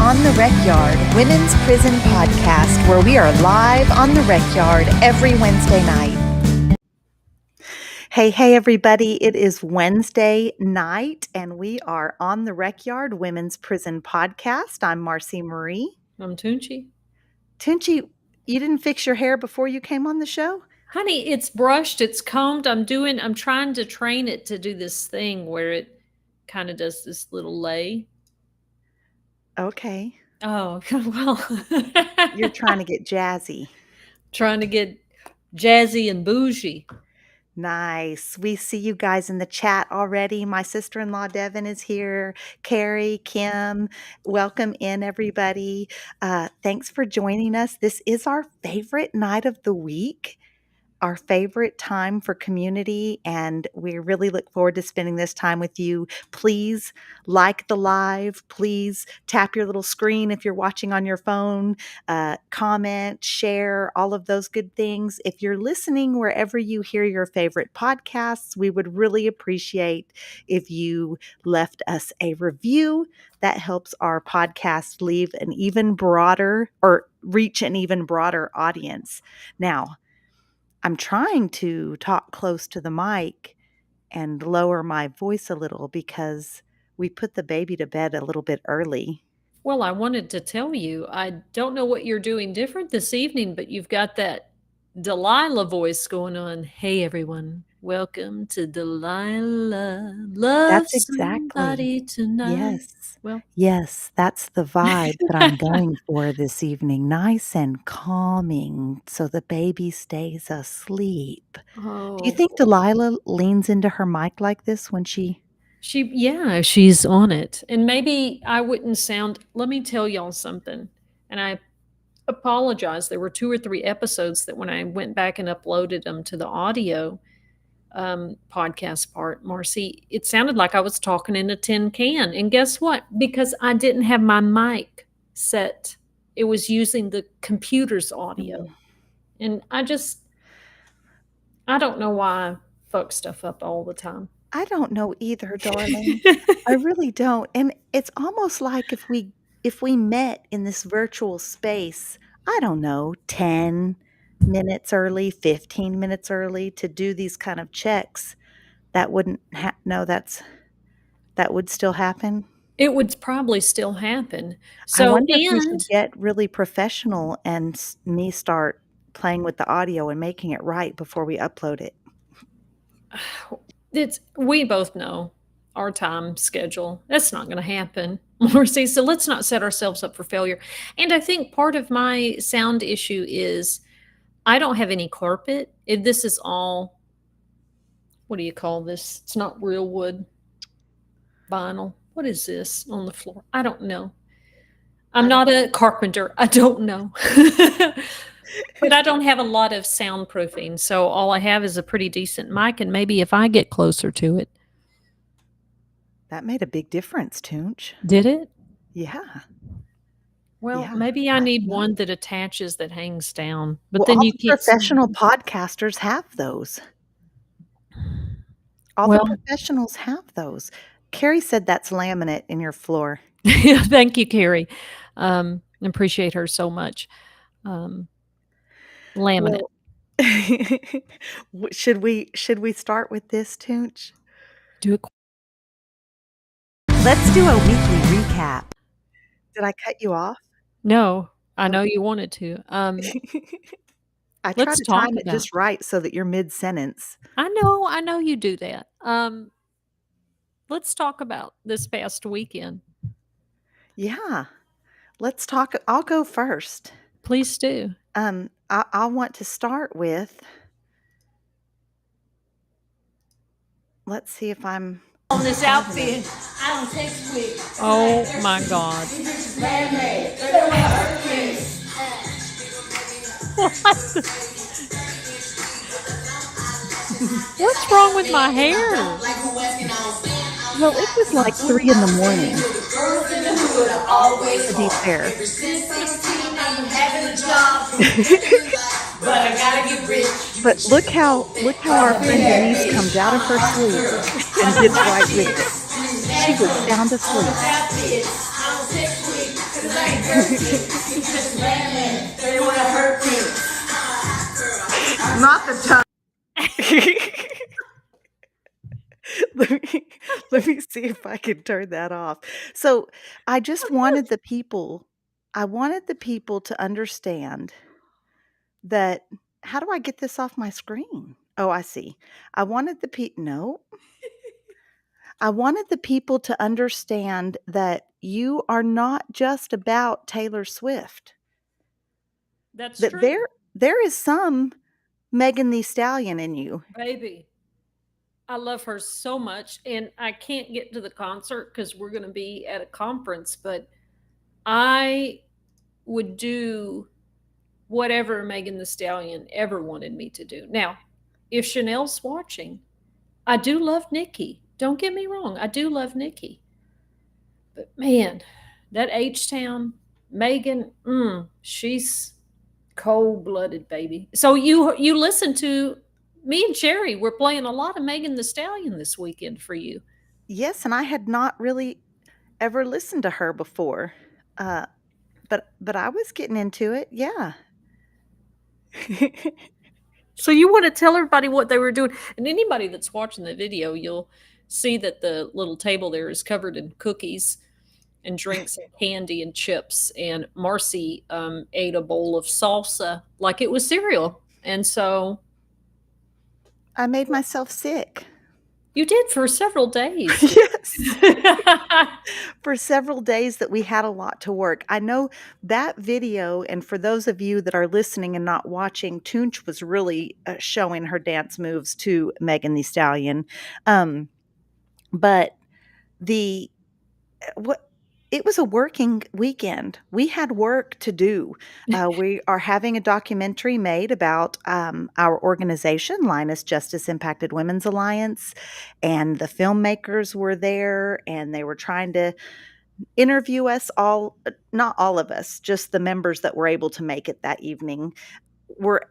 On the Recyard, Women's Prison Podcast, where we are live on the Recyard every Wednesday night. Hey, everybody. It is Wednesday night, and we are on the Recyard, Women's Prison Podcast. I'm Marci Marie. I'm Toonchi. Toonchi, you didn't fix your hair before you came on the show? Honey, it's brushed, it's combed. I'm trying to train it to do this thing where it kind of does this little lay. Okay. Oh, well. You're trying to get jazzy. Trying to get jazzy and bougie. Nice. We see you guys in the chat already. My sister-in-law, Devin, is here. Carrie, Kim, welcome in, everybody. Thanks for joining us. This is our favorite night of the week, our favorite time for community, and we really look forward to spending this time with you. Please like the live. Please tap your little screen if you're watching on your phone. Comment, share, all of those good things. If you're listening wherever you hear your favorite podcasts, we would really appreciate if you left us a review. That helps our podcast reach an even broader audience. Now, I'm trying to talk close to the mic and lower my voice a little because we put the baby to bed a little bit early. Well, I wanted to tell you, I don't know what you're doing different this evening, but you've got that Delilah voice going on. Hey, everyone. Welcome to Delilah. Love That's exactly. somebody tonight. Yes. Well, yes, that's the vibe that I'm going for this evening. Nice and calming so the baby stays asleep. Do you think Delilah leans into her mic like this when she's on it. And maybe I wouldn't sound, let me tell y'all something. And I apologize. There were 2 or 3 episodes that when I went back and uploaded them to the audio podcast part, Marci, it sounded like I was talking in a tin can. And guess what? Because I didn't have my mic set, it was using the computer's audio. And I don't know why I fuck stuff up all the time. I don't know either, darling. I really don't. And it's almost like if we met in this virtual space, I don't know, 10 minutes early, 15 minutes early to do these kind of checks, that wouldn't that would still happen. It would probably still happen. I wonder if we should get really professional and me start playing with the audio and making it right before we upload it. We both know our time schedule. That's not going to happen, Marci. So let's not set ourselves up for failure. And I think part of my sound issue is I don't have any carpet. This is all, what do you call this? It's not real wood. Vinyl. What is this on the floor? I don't know. I'm not a carpenter. I don't know. But I don't have a lot of soundproofing. So all I have is a pretty decent mic. And maybe if I get closer to it. That made a big difference, Toonch. Did it? Yeah. Well, Yeah. maybe I need one that attaches that hangs down. But Well, then all you the keep professional podcasters have those. All the professionals have those. Carrie said that's laminate in your floor. Thank you, Carrie. Appreciate her so much. Laminate. Well, should we start with this, Toonch? Do it. Let's do a weekly recap. Did I cut you off? No, I know you wanted to. I try to time it just right so that you're mid-sentence. I know you do that. Let's talk about this past weekend. Yeah. Let's talk. I'll go first. Please do. I want to start with, let's see if I'm on this outfit. I don't text quick. Oh my God. What's wrong with my hair? Well, it was like 3 in the morning. To be fair. But I gotta get rich. But look how our friend Denise comes out of her sleep and gets right with it. She was sound asleep. Just landing. They wanna hurt me. Not the tongue. Let me see if I can turn that off. So, I just wanted the people to understand that how do I get this off my screen? Oh, I see. I wanted the pe no. I wanted the people to understand that you are not just about Taylor Swift. That's That true. there is some Megan Thee Stallion in you. Baby, I love her so much, and I can't get to the concert because we're going to be at a conference, but I would do whatever Megan the Stallion ever wanted me to do. Now, if Chanel's watching, I do love Nikki. Don't get me wrong, I do love Nikki. But man, that H Town, Megan, she's cold blooded, baby. So you listen to me and Cherry. We're playing a lot of Megan the Stallion this weekend for you. Yes, and I had not really ever listened to her before. But I was getting into it, yeah. So you want to tell everybody what they were doing, and anybody that's watching the video, you'll see that the little table there is covered in cookies and drinks and candy and chips. And Marci ate a bowl of salsa like it was cereal, and so I made myself sick. you did for several days. Yes. For several days that we had a lot to work. I know that video, and for those of you that are listening and not watching, Toonch was really showing her dance moves to Megan Thee Stallion. But the what it was a working weekend. We had work to do. We are having a documentary made about our organization, Linus Justice Impacted Women's Alliance, and the filmmakers were there, and they were trying to interview us all, not all of us, just the members that were able to make it that evening. Were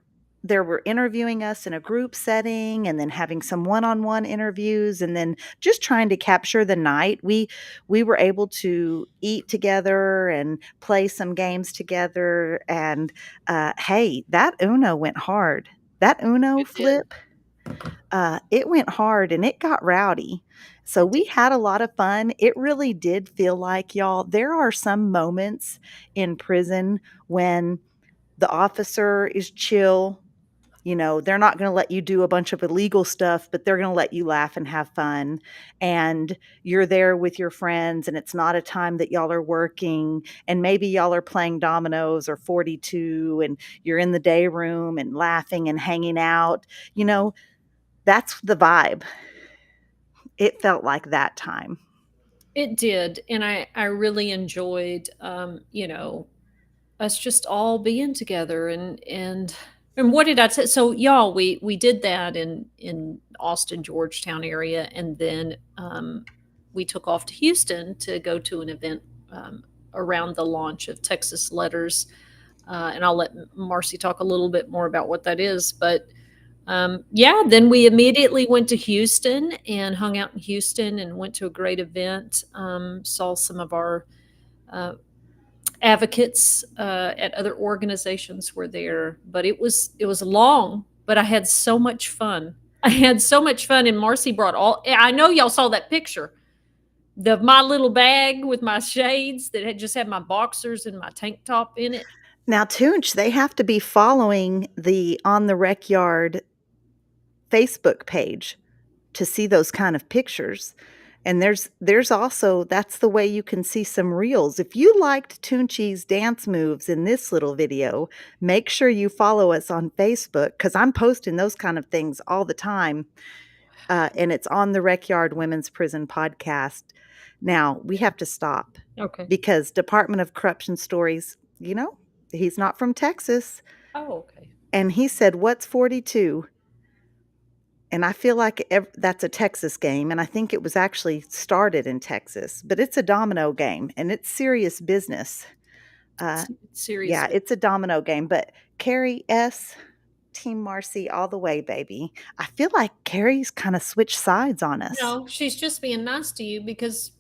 interviewing us in a group setting and then having some one-on-one interviews and then just trying to capture the night. We were able to eat together and play some games together, and hey, that Uno went hard. That Uno It did. flip, it went hard and it got rowdy. So It we did. had a lot of fun. It really did feel like, y'all, there are some moments in prison when the officer is chill. You know, they're not going to let you do a bunch of illegal stuff, but they're going to let you laugh and have fun. And you're there with your friends, and it's not a time that y'all are working. And maybe y'all are playing dominoes or 42, and you're in the day room and laughing and hanging out. You know, that's the vibe. It felt like that time. It did, and I really enjoyed, us just all being together. And what did I say? So y'all, we did that in Austin, Georgetown area, and then we took off to Houston to go to an event around the launch of Texas Letters. And I'll let Marci talk a little bit more about what that is. But yeah, then we immediately went to Houston and hung out in Houston and went to a great event. Saw some of our advocates at other organizations were there, but it was long, but I had so much fun. I had so much fun, and Marci brought all. I know y'all saw that picture, my little bag with my shades that had just had my boxers and my tank top in it. Now, Toonch, they have to be following the On the Recyard Facebook page to see those kind of pictures. And there's also that's the way you can see some reels. If you liked Toonchi's dance moves in this little video, make sure you follow us on Facebook because I'm posting those kind of things all the time. And it's On the Recyard Women's Prison Podcast. Now, we have to stop Okay. because Department of Corruption Stories, he's not from Texas. Oh, okay. And he said, "What's 42?" And I feel like that's a Texas game, and I think it was actually started in Texas, but it's a domino game, and it's serious business. Serious. Yeah, it's a domino game, but Carrie S., Team Marci all the way, baby. I feel like Carrie's kind of switched sides on us. No, she's just being nice to you because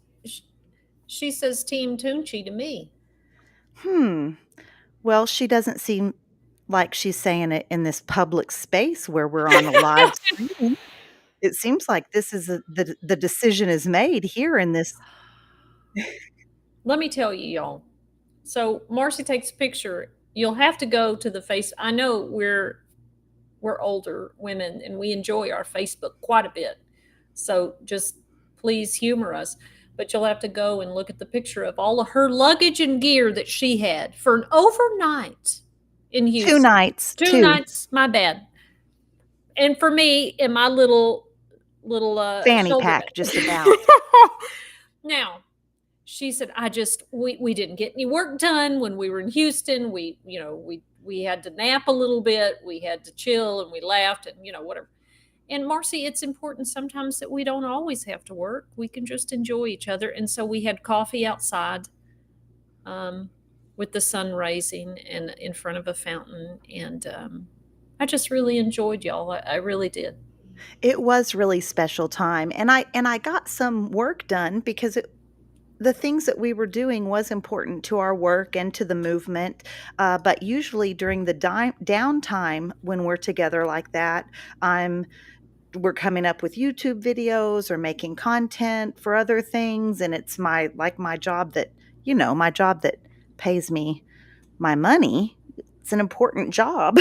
she says Team Toonchi to me. Well, she doesn't seem like she's saying it in this public space where we're on a live stream. It seems like this is the decision is made here in this. Let me tell you, y'all. So Marcy takes a picture. You'll have to go to the face. I know we're older women and we enjoy our Facebook quite a bit. So just please humor us. But you'll have to go and look at the picture of all of her luggage and gear that she had for an overnight in 2 Houston. nights, Two 2. nights, my bad. And for me, in my little Fanny shoulder pack, bag. just about. Now, she said, we didn't get any work done when we were in Houston. We had to nap a little bit, we had to chill, and we laughed, and whatever. And Marcy, it's important sometimes that we don't always have to work. We can just enjoy each other. And so we had coffee outside, with the sun rising and in front of a fountain. And I just really enjoyed y'all. I really did. It was really special time, and I got some work done because the things that we were doing was important to our work and to the movement. But usually during the downtime when we're together like that, we're coming up with YouTube videos or making content for other things, and it's my job that my job that pays me my money. It's an important job,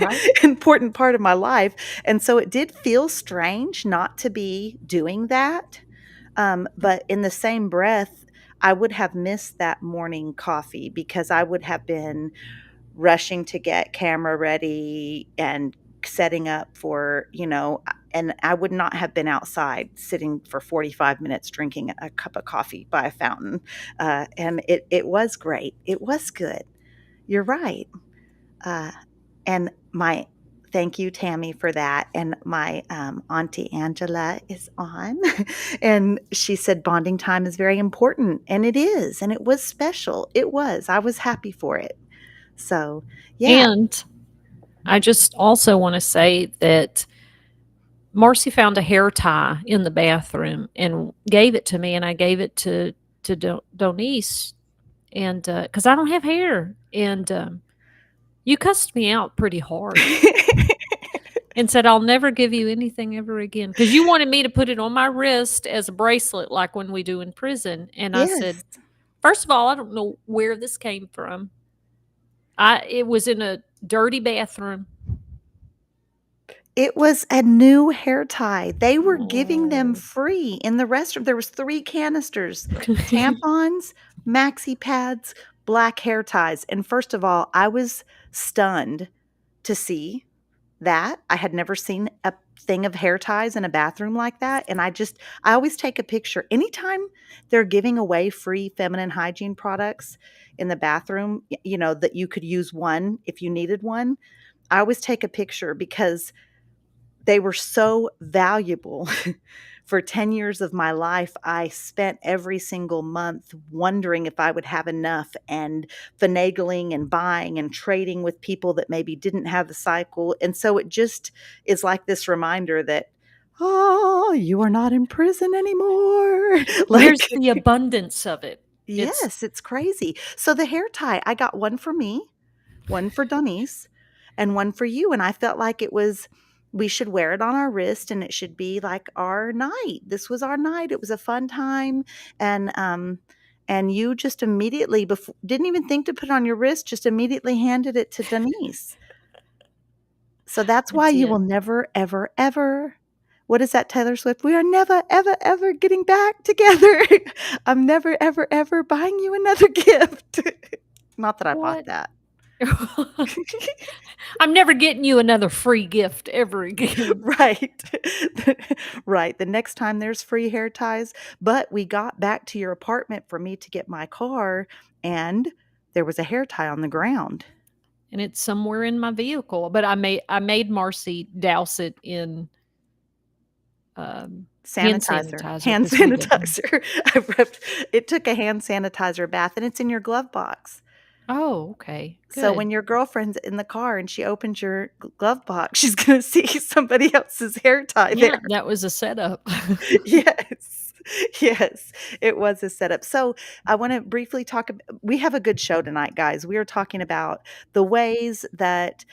Right. important part of my life, and so it did feel strange not to be doing that. But in the same breath, I would have missed that morning coffee because I would have been rushing to get camera ready and setting up for, and I would not have been outside sitting for 45 minutes drinking a cup of coffee by a fountain. And it was great. It was good. You're right. Uh, and thank you, Tammy, for that. And my Auntie Angela is on. And she said bonding time is very important. And it is. And it was special. It was. I was happy for it. So, yeah. And I just also want to say that Marcy found a hair tie in the bathroom and gave it to me, and I gave it to Donice, and because I don't have hair, and you cussed me out pretty hard and said I'll never give you anything ever again because you wanted me to put it on my wrist as a bracelet, like when we do in prison. And I said, Yes. first of all, I don't know where this came from. It was in a dirty bathroom. It was a new hair tie. They were giving them free in the restroom. There was 3 canisters, tampons, maxi pads, black hair ties. And first of all, I was stunned to see that. I had never seen a thing of hair ties in a bathroom like that. And I always take a picture. Anytime they're giving away free feminine hygiene products in the bathroom, that you could use one if you needed one, I always take a picture because they were so valuable. For 10 years of my life, I spent every single month wondering if I would have enough and finagling and buying and trading with people that maybe didn't have the cycle. And so it just is like this reminder that, oh, you are not in prison anymore. There's the abundance of it. Yes, it's crazy. So the hair tie, I got one for me, one for Denise, and one for you. And I felt like we should wear it on our wrist and it should be like our night. This was our night. It was a fun time. And you just immediately didn't even think to put it on your wrist, just immediately handed it to Denise. So that's why you will never, ever, ever. What is that, Taylor Swift? We are never, ever, ever getting back together. I'm never, ever, ever buying you another gift. Not that I bought that. I'm never getting you another free gift ever again. Right. Right. The next time there's free hair ties. But we got back to your apartment for me to get my car, and there was a hair tie on the ground. And it's somewhere in my vehicle. But I made Marcy douse it in sanitizer. Hand sanitizer. It took a hand sanitizer bath, and it's in your glove box. Oh, okay. Good. So when your girlfriend's in the car and she opens your glove box, she's going to see somebody else's hair tie there. That was a setup. Yes. Yes, it was a setup. So I want to briefly talk. We have a good show tonight, guys. We are talking about the ways that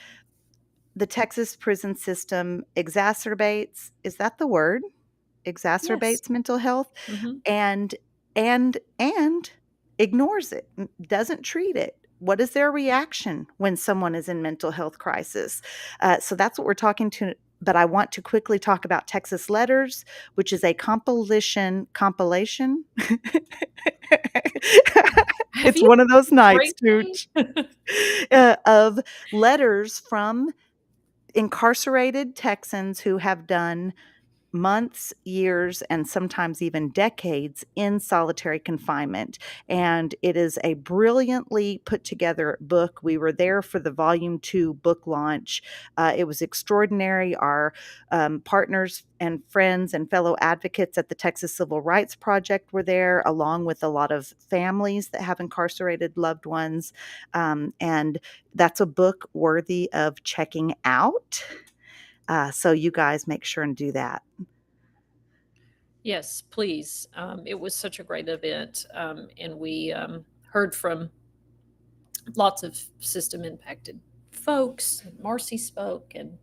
the Texas prison system exacerbates. Is that the word? Yes. Exacerbates mental health Mhm. and and ignores it, doesn't treat it. What is their reaction when someone is in mental health crisis? So that's what we're talking to. But I want to quickly talk about Texas Letters, which is a compilation. Have It's you one of those nights, great name? Tooch, of letters from incarcerated Texans who have done months, years, and sometimes even decades in solitary confinement. And it is a brilliantly put together book. We were there for the volume 2 book launch. It was extraordinary. Our partners and friends and fellow advocates at the Texas Civil Rights Project were there, along with a lot of families that have incarcerated loved ones. And that's a book worthy of checking out. So you guys make sure and do that. Yes, please. It was such a great event, and we heard from lots of system impacted folks. Marcy spoke and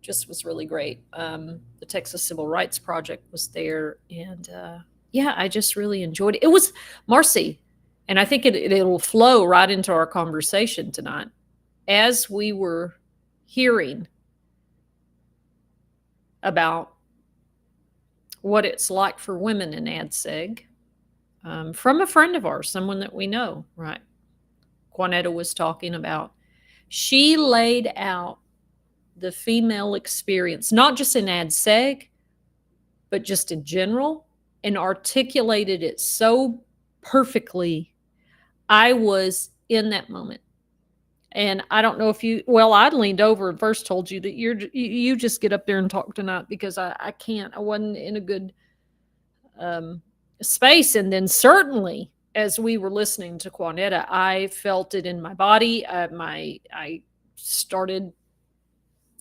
just was really great. The Texas Civil Rights Project was there, and yeah, I just really enjoyed it. It was Marcy, and I think it'll flow right into our conversation tonight. As we were hearing about what it's like for women in ADSEG, from a friend of ours, someone that we know, right? Juanetta was talking about. She laid out the female experience, not just in ADSEG, but just in general, and articulated it so perfectly. I was in that moment. And I don't know if you, well, I leaned over and first told you that you just get up there and talk tonight because I can't, I wasn't in a good um, space. And then certainly as we were listening to Juanetta, I felt it in my body. I started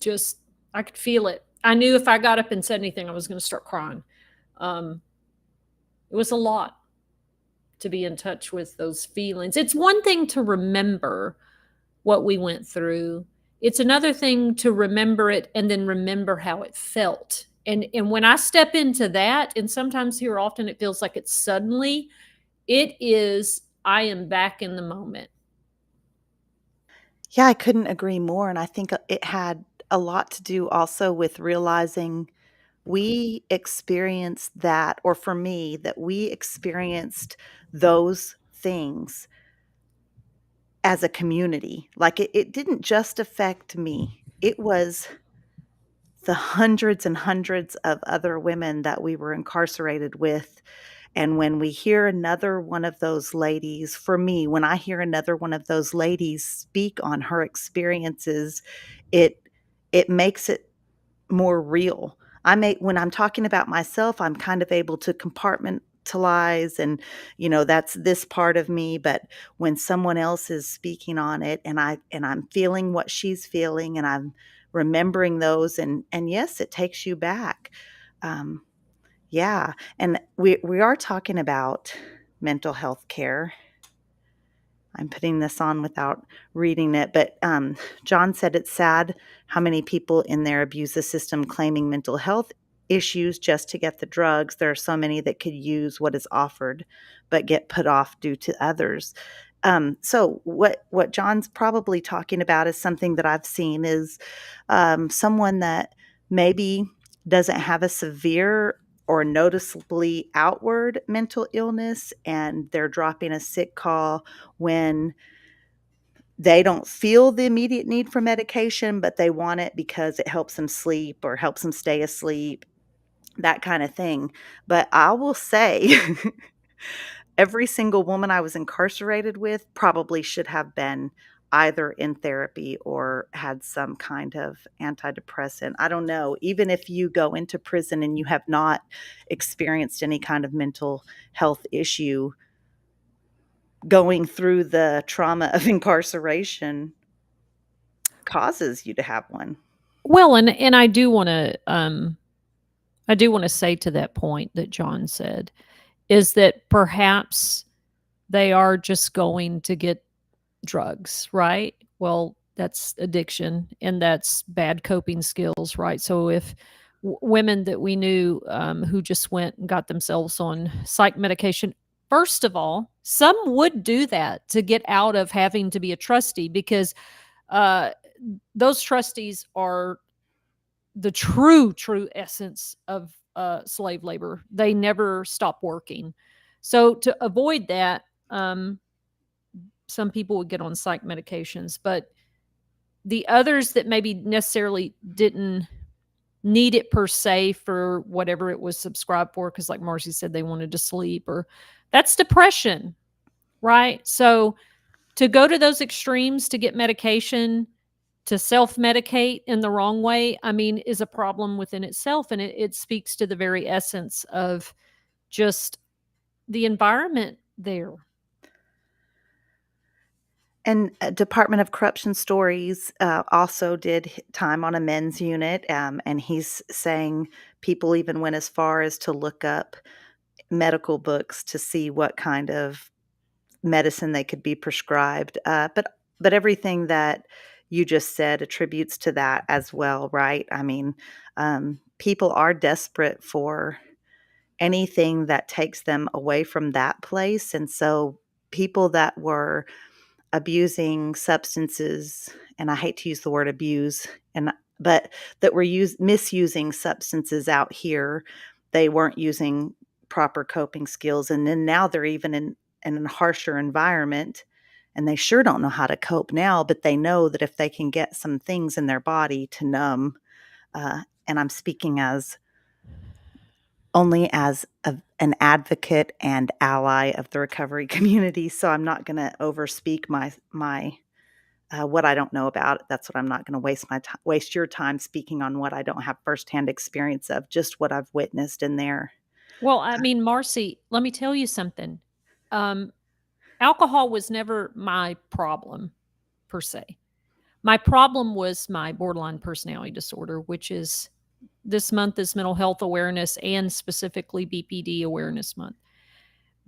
just, I could feel it. I knew if I got up and said anything, I was going to start crying. Um, it was a lot to be in touch with those feelings. It's one thing to remember what we went through. It's another thing to remember it and then remember how it felt. And when I step into that, and sometimes here often it feels like it's suddenly, it is I am back in the moment. Yeah, I couldn't agree more, and I think it had a lot to do also with realizing we experienced that, or for me, that we experienced those things as a community. Like, it didn't just affect me. It was the hundreds and hundreds of other women that we were incarcerated with. And when we hear another one of those ladies, for me, when I hear another one of those ladies speak on her experiences, it it makes it more real. When I'm talking about myself, I'm kind of able to compartmentalize and, that's this part of me, but when someone else is speaking on it and I'm feeling what she's feeling and I'm remembering those and yes, it takes you back. Um, yeah, and we are talking about mental health care. I'm putting this on without reading it, but John said it's sad how many people in there abuse the system claiming mental health issues just to get the drugs. There are so many that could use what is offered but get put off due to others. So what John's probably talking about is something that I've seen is someone that maybe doesn't have a severe or noticeably outward mental illness, and they're dropping a sick call when they don't feel the immediate need for medication, but they want it because it helps them sleep or helps them stay asleep, that kind of thing. But I will say, every single woman I was incarcerated with probably should have been either in therapy or had some kind of antidepressant. I don't know. Even if you go into prison and you have not experienced any kind of mental health issue, going through the trauma of incarceration causes you to have one. Well, and I do want to I do want to say to that point that John said is that perhaps they are just going to get drugs, right? Well, that's addiction and that's bad coping skills, right? So if women that we knew who just went and got themselves on psych medication, first of all, some would do that to get out of having to be a trustee because uh, those trustees are the true essence of slave labor. They never stop working. So to avoid that, some people would get on psych medications, but the others that maybe necessarily didn't need it per se for whatever it was subscribed for, because like Marci said, they wanted to sleep, or that's depression, right? So to go to those extremes to get medication, to self-medicate in the wrong way, I mean, is a problem within itself. And it speaks to the very essence of just the environment there. And Department of Corruption Stories also did time on a men's unit, and he's saying people even went as far as to look up medical books to see what kind of medicine they could be prescribed. But everything that you just said attributes to that as well, right? I mean, people are desperate for anything that takes them away from that place, and so people that were abusing substances, and I hate to use the word abuse, but that were misusing substances out here, they weren't using proper coping skills, and then now they're even in a harsher environment, and they sure don't know how to cope now, but they know that if they can get some things in their body to numb, and I'm speaking as only as an advocate and ally of the recovery community, so I'm not going to overspeak my what I don't know about. That's what I'm not going to waste your time speaking on what I don't have firsthand experience of, just what I've witnessed in there. Well, I mean, Marci, let me tell you something. Um, Alcohol was never my problem per se. My problem was my borderline personality disorder, which is this month is mental health awareness and specifically BPD awareness month.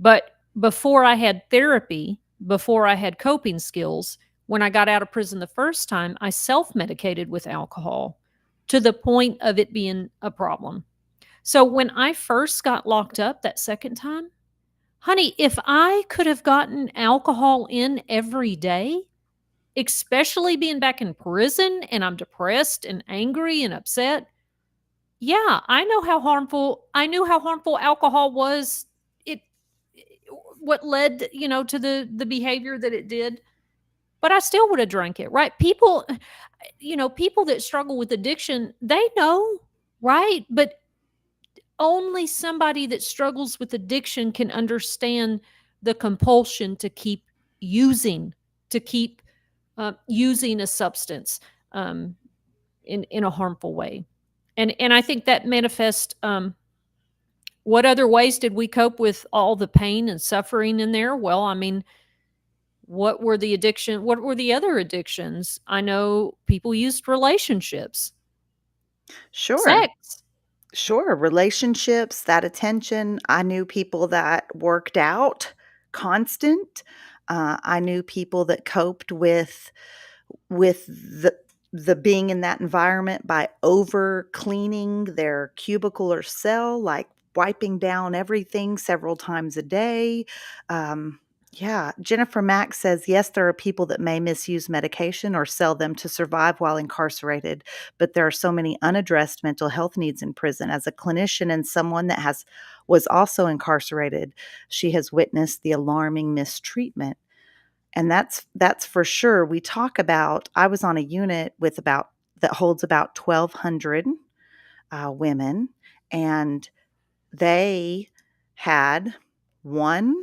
But before I had therapy, before I had coping skills, when I got out of prison the first time, I self medicated with alcohol to the point of it being a problem. So when I first got locked up that second time, honey, if I could have gotten alcohol in every day, especially being back in prison and I'm depressed and angry and upset, yeah, I knew how harmful alcohol was. It what led, to the behavior that it did, but I still would have drank it, right? People, people that struggle with addiction, they know, right? But only somebody that struggles with addiction can understand the compulsion to keep using, to keep using a substance in a harmful way. And I think that manifests. What other ways did we cope with all the pain and suffering in there? Well, I mean, what were the addiction? What were the other addictions? I know people used relationships, Sure. sex. Sure, relationships, that attention. I knew people that worked out constant. I knew people that coped with the being in that environment by over cleaning their cubicle or cell, like wiping down everything several times a day. Yeah, Jennifer Mack says, yes, there are people that may misuse medication or sell them to survive while incarcerated, but there are so many unaddressed mental health needs in prison. As a clinician and someone that was also incarcerated, she has witnessed the alarming mistreatment. And that's for sure. We talk about I was on a unit that holds about 1,200 women, and they had one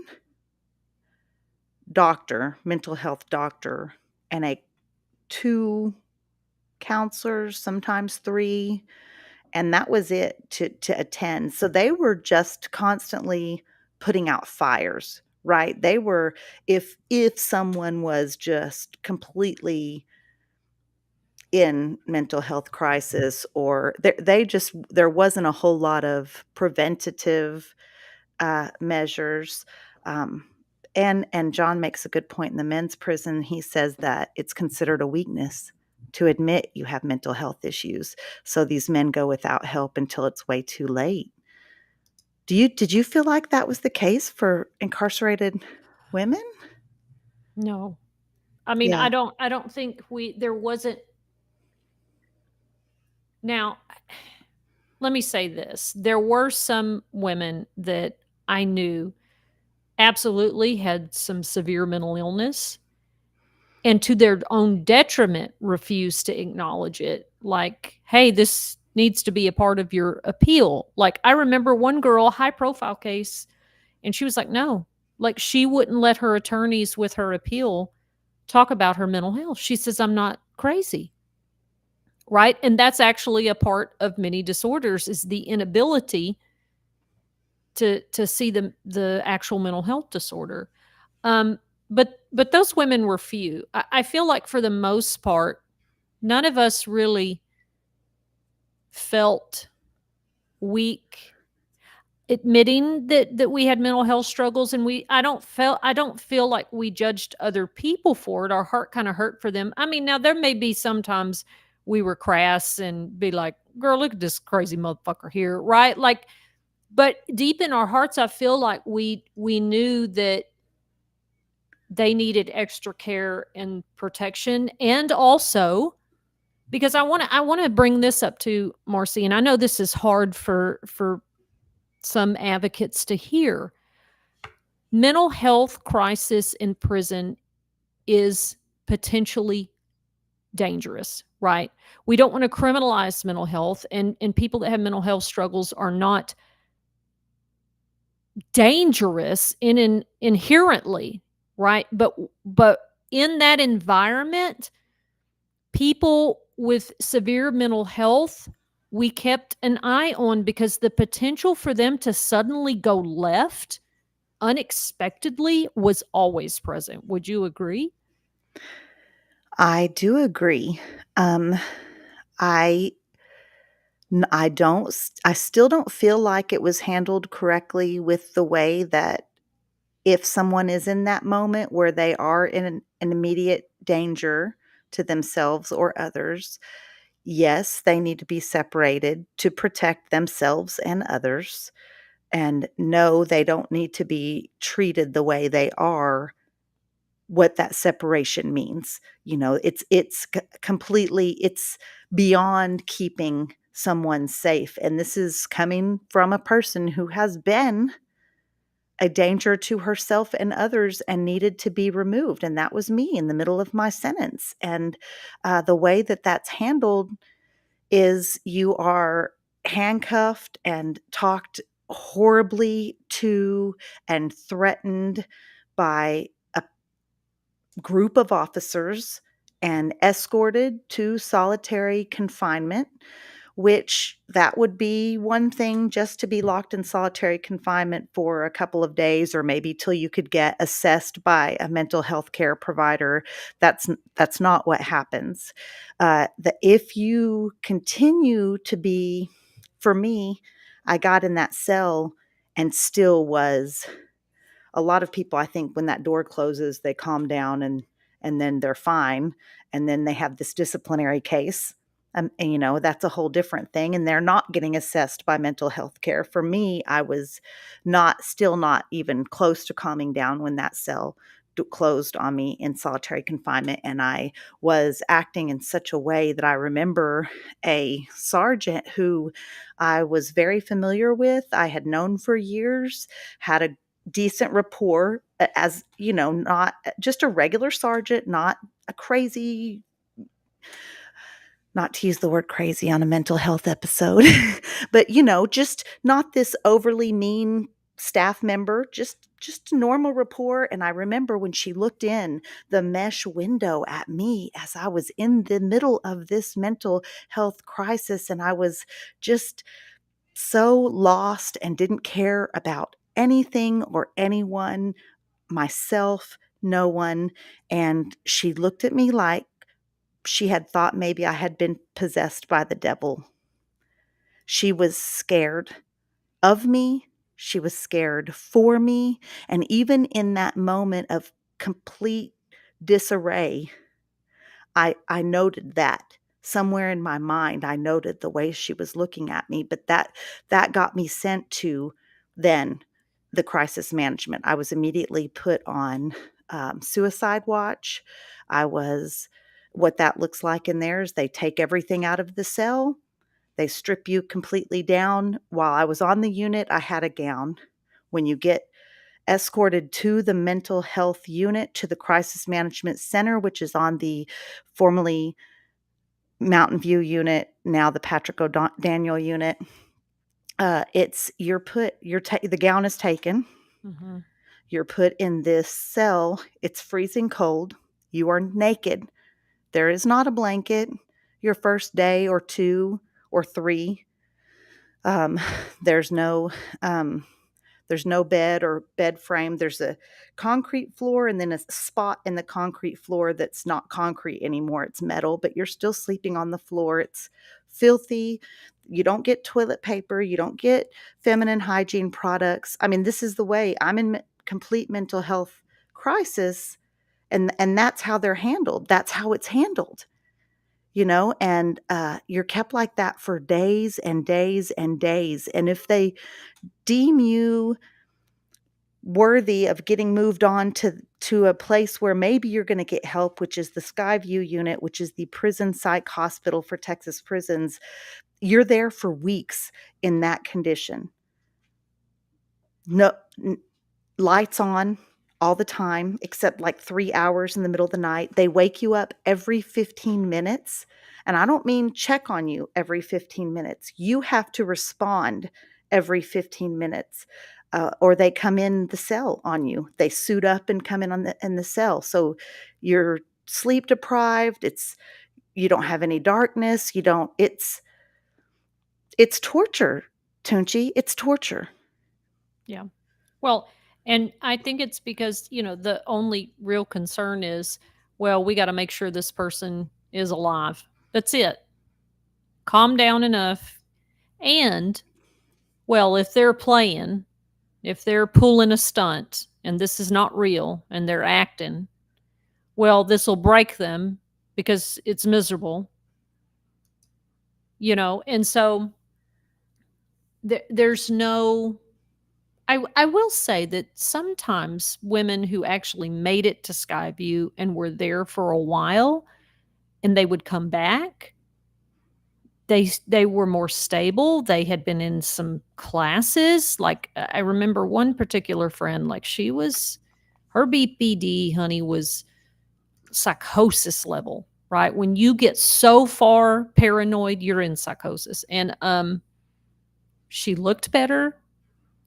doctor, mental health doctor, and two counselors, sometimes three, and that was it to attend. So they were just constantly putting out fires, right? They were if someone was just completely in mental health crisis, or there wasn't a whole lot of preventative measures. Um, and John makes a good point in the men's prison. He says that it's considered a weakness to admit you have mental health issues. So these men go without help until it's way too late. Did you feel like that was the case for incarcerated women? No. I mean, Yeah. I don't think there wasn't. Now, let me say this. There were some women that I knew absolutely had some severe mental illness and to their own detriment refused to acknowledge it. Like, hey, this needs to be a part of your appeal. Like, I remember one girl, high profile case, and she was like, no, like, she wouldn't let her attorneys with her appeal talk about her mental health. She says, I'm not crazy. Right. And that's actually a part of many disorders is the inability to see the actual mental health disorder. Um, but those women were few. I feel like for the most part, none of us really felt weak admitting that we had mental health struggles, and I don't feel like we judged other people for it. Our heart kind of hurt for them. I mean, now there may be sometimes we were crass and be like, girl, look at this crazy motherfucker here, right? Like, but deep in our hearts, I feel like we knew that they needed extra care and protection. And also, because I want to bring this up to Marci, and I know this is hard for some advocates to hear. Mental health crisis in prison is potentially dangerous, right? We don't want to criminalize mental health, and people that have mental health struggles are not dangerous inherently, right? But in that environment, people with severe mental health, we kept an eye on because the potential for them to suddenly go left unexpectedly was always present. Would you agree? I do agree. Um, I I still don't feel like it was handled correctly with the way that if someone is in that moment where they are in an immediate danger to themselves or others, yes, they need to be separated to protect themselves and others. And no, they don't need to be treated the way they are, what that separation means. Completely, it's beyond keeping someone safe. And this is coming from a person who has been a danger to herself and others and needed to be removed. And that was me in the middle of my sentence. And the way that that's handled is you are handcuffed and talked horribly to and threatened by a group of officers and escorted to solitary confinement, which that would be one thing just to be locked in solitary confinement for a couple of days or maybe till you could get assessed by a mental health care provider. That's not what happens. If you continue to be, for me, I got in that cell and still was, a lot of people, I think when that door closes, they calm down and then they're fine. And then they have this disciplinary case. And, that's a whole different thing. And they're not getting assessed by mental health care. For me, I was still not even close to calming down when that cell closed on me in solitary confinement. And I was acting in such a way that I remember a sergeant who I was very familiar with, I had known for years, had a decent rapport, as not just a regular sergeant, not a crazy, not to use the word crazy on a mental health episode, but just not this overly mean staff member, just normal rapport. And I remember when she looked in the mesh window at me as I was in the middle of this mental health crisis, and I was just so lost and didn't care about anything or anyone, myself, no one. And she looked at me like, she had thought maybe I had been possessed by the devil. She was scared of me, she was scared for me, and even in that moment of complete disarray, I noted that. Somewhere in my mind, I noted the way she was looking at me, but that got me sent to then the crisis management. I was immediately put on, suicide watch. I was what that looks like in there is they take everything out of the cell, they strip you completely down. While I was on the unit, I had a gown. When you get escorted to the mental health unit, to the crisis management center, which is on the formerly Mountain View unit, now the Patrick O'Daniel unit. It's the gown is taken. Mhm. You're put in this cell. It's freezing cold. You are naked. There is not a blanket. Your first day or 2 or 3, um, there's no um, there's no bed or bed frame. There's a concrete floor and then a spot in the concrete floor that's not concrete anymore. It's metal, but you're still sleeping on the floor. It's filthy. You don't get toilet paper. You don't get feminine hygiene products. I mean, this is the way. I'm in complete mental health crisis, and that's how they're handled. That's how it's handled. And you're kept like that for days and days and days. And if they deem you worthy of getting moved on to a place where maybe you're going to get help, which is the Skyview unit, which is the prison psych hospital for Texas prisons. You're there for weeks in that condition. No lights on all the time, except like 3 hours in the middle of the night. They wake you up every 15 minutes. And I don't mean check on you every 15 minutes. You have to respond every 15 minutes. Or they come in the cell on you. They suit up and come in the cell. So you're sleep deprived. You don't have any darkness. It's torture, Toonchi. It's torture. Yeah. Well, and I think it's because, the only real concern is, well, we got to make sure this person is alive. That's it. Calm down enough. And, well, if they're playing, if they're pulling a stunt and this is not real and they're acting, well, this will break them because it's miserable, and so there's no. I will say that sometimes women who actually made it to Skyview and were there for a while and they would come back, they were more stable. They had been in some classes. Like I remember one particular friend, like her BPD, honey, was psychosis level, right? When you get so far paranoid, you're in psychosis. And she looked better.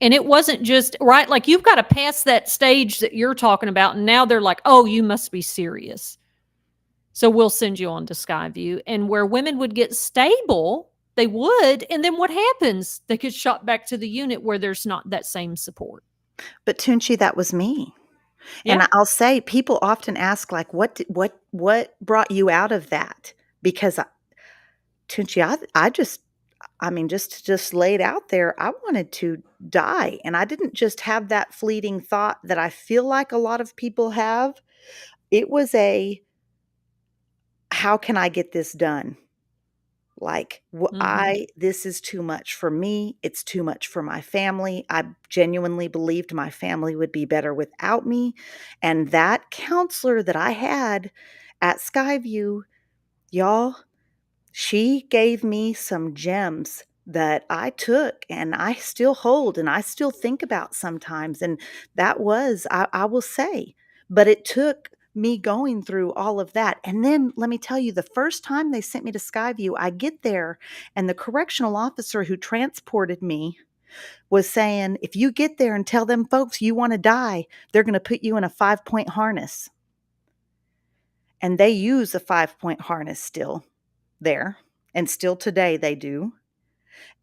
And it wasn't just, right, like you've got to pass that stage that you're talking about. And now they're like, oh, you must be serious. So we'll send you on to Skyview. And where women would get stable, they would. And then what happens? They get shot back to the unit where there's not that same support. But Toonchi, that was me. Yeah. And I'll say people often ask, like, what brought you out of that? Because Toonchi, just laid out there, I wanted to die. And I didn't just have that fleeting thought that I feel like a lot of people have. It was how can I get this done? Like, this is too much for me. It's too much for my family. I genuinely believed my family would be better without me. And that counselor that I had at Skyview, y'all, she gave me some gems that I took and I still hold and I still think about sometimes. And that was, I will say, but it took me going through all of that. And then let me tell you, the first time they sent me to Skyview, I get there and the correctional officer who transported me was saying, if you get there and tell them folks you want to die, they're going to put you in a 5-point harness. And they use a 5-point harness still there. And still today they do.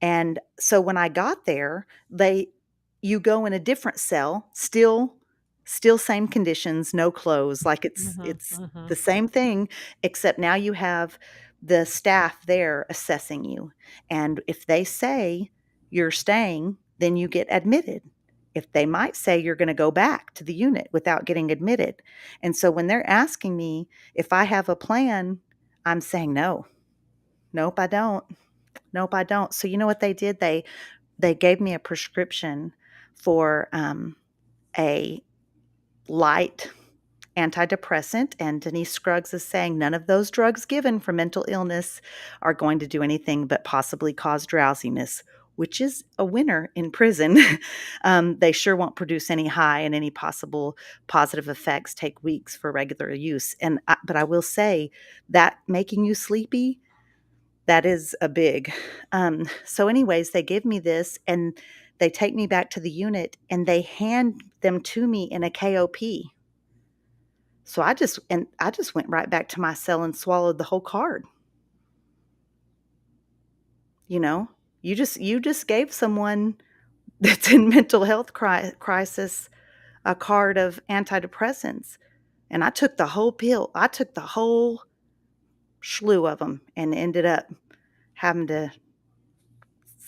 And so when I got there, you go in a different cell, still Still same conditions, no clothes, like it's Mhm. the same thing, except now you have the staff there assessing you, and if they say you're staying, then you get admitted. If they might say you're gonna go back to the unit without getting admitted, and so when they're asking me if I have a plan, I'm saying, "No. Nope, I don't. Nope, I don't." So you know what they did? They gave me a prescription for, a light antidepressant, and Denise Scruggs is saying none of those drugs given for mental illness are going to do anything but possibly cause drowsiness, which is a winner in prison. They sure won't produce any high, and any possible positive effects take weeks for regular use. But I will say that making you sleepy, that is a big. So, anyways, they give me this, and they take me back to the unit, and they hand them to me in a KOP. So I just went right back to my cell and swallowed the whole card. You know, you just gave someone that's in mental health crisis a card of antidepressants, and I took the whole pill. I took the whole slew of them, and ended up having to